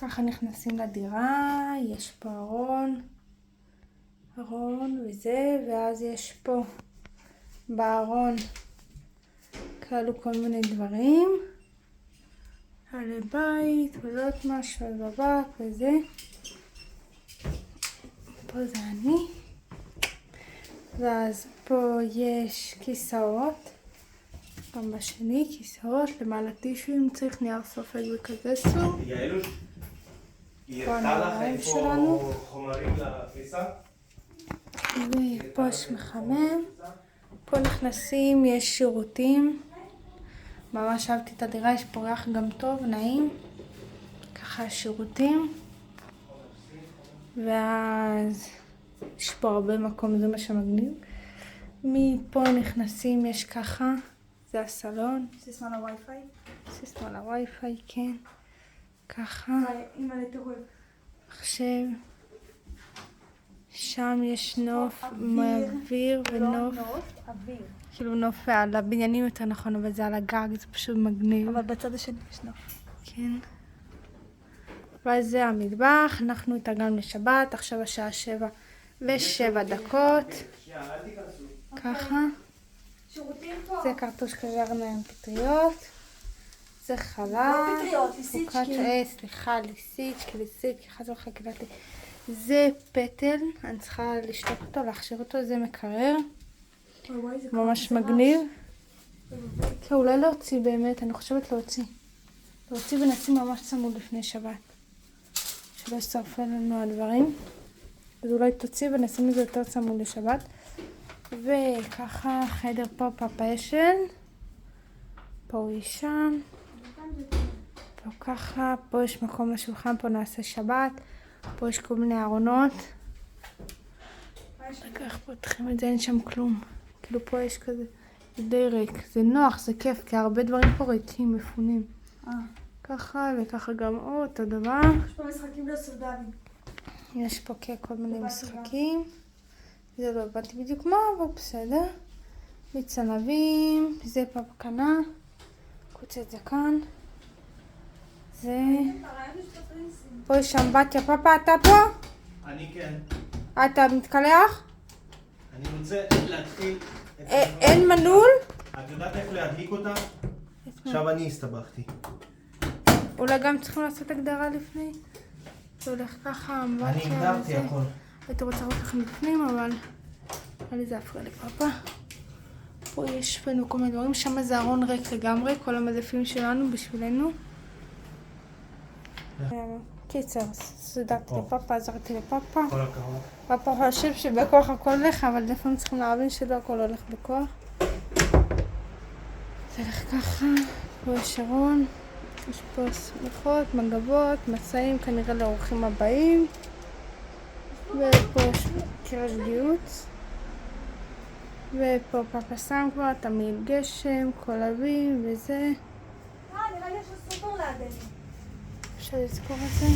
ככה נכנסים לדירה, יש פה ארון וזה, ואז יש פה בארון כאלו כל מיני דברים. על הבית, ולא משהו על בבק וזה. פה זה אני. ואז פה יש כיסאות. גם בשני כיסאות, למעלה טישו אם צריך נייר סופג וכזה סוג. יעלוש, היא הראתה לך איפה חומרים לכניסה? ופה יש מחמם. פה נכנסים, יש שירותים. ממש אהבתי את הדירה, יש פה ריח גם טוב, נעים. ככה שירותים. ואז יש פה הרבה מקום, זה מה שמגניב. מפה נכנסים, יש ככה. זה הסלון. סיסמה לווי-פיי? סיסמה לווי-פיי, כן. ככה. אימא לתורב. עכשיו. שם יש נוף, אוויר ונוף. אוויר. כאילו נוף על הבניינים יותר נכון, אבל זה על הגג, זה פשוט מגניב. אבל בצד השני יש נוף. כן. ואז זה המטבח, אנחנו התארגנו לשבת, עכשיו השעה 7:07. ככה. שירותים פה. זה קרטוש קזרנו עם פטריות. זה חלב. לא פטריות, ליסיצ'קי. סליחה, ליסיצ'קי, חזור חקלתי. זה פטל, אני צריכה לשתוק אותו, להכשיר אותו, זה מקרר. ממש מגניב. כן, אולי להוציא באמת, אני חושבת להוציא ונשים ממש צמוד לפני שבת. שלא ישרפה לנו הדברים. אז אולי תוציא ונשים את זה יותר צמוד לשבת. וככה חדר פה פאפה ישן. פה הוא ישן. פה ככה, פה יש מקום לשולחן, פה נעשה שבת. פה יש כל מיני ארונות. וכך פותחים את זה, אין שם כלום. כאילו פה יש כזה, זה די ריק. זה נוח, זה כיף, כי הרבה דברים פה ריקים, מפונים. ככה וככה גם אותו דבר. יש פה משחקים לסודרים. יש פה כל מיני משחקים. זה לא הבנתי בדיוק מה, אבל בסדר. מיץ ענבים, זה פה בקנה. קוצץ זקן. זה... פה יש שם בתיה. פאפה, אתה פה? אני כן. אתה מתקלח? אני רוצה להתחיל... אין מנעול? את יודעת איך להדליק אותה? עכשיו אני הסתבכתי. אולי גם צריכים לעשות הגדרה לפני? זה הולך ככה, אני הגדרתי הכל. הייתי רוצה לראות לכם בפנים, אבל... היה לי זה הפריע לפאפה. פה יש לנו כל מיני דברים, שם זה ארון ריק לגמרי, כל המדפים שלנו בשבילנו. קיצר, סודקתי לפאפה, עזרתי לפאפה. כל הכבוד. פאפה חושב שבכוח הכל הולך, אבל לפעמים צריכים להבין שלא הכל הולך בכוח. זה הולך ככה, פה יש ארון, יש פה סמיכות, מגבות, מסעים, כנראה לאורחים הבאים. ופה יש קרש גיוץ. ופה פאפה שם כבר, תמיד גשם, קולבים וזה. נראה לי יש סופר לידינו. אפשר לזכור את זה.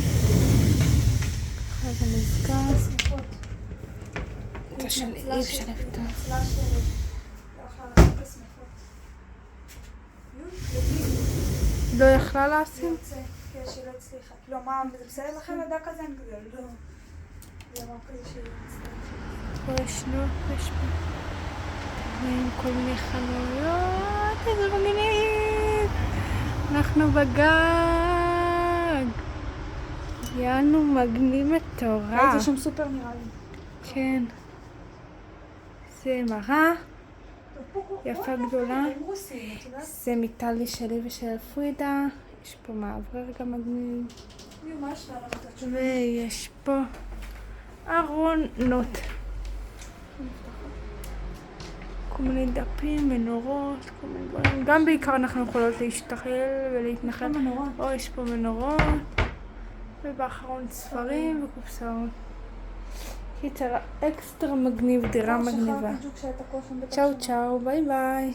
ככה זה נזכר. סמיכות. את השני אי אפשר לפתוח. הצלה שלי. לא יכלה לעשות את הסמיכות. לא יכלה לשים? יוצא, כן, שלא הצליחה. כאילו, מה, זה בסדר לכם לדע כזה? אני כזה, לא. זה אמר כזה שהיא מצטערת. פה יש נוף, יש פה. ועם כל מיני חנויות, איזה מגניב. אנחנו בגג. יאנו מגניב מטורף. ראיתי שם סופר נראה לי. כן. זה מראה. יפה גדולה. זה מיטלי שלי ושל פרידה. יש פה מעברר גם מגניב. ויש פה ארונות. כל מיני דפים, מנורות, כל מיני דברים. גם בעיקר אנחנו יכולות להשתחל ולהתנחל. או יש פה מנורות. ובאחרון ספרים וקופסאות. קיצר, אקסטרה מגניב, דירה מגניבה. צ'או צ'או, ביי ביי.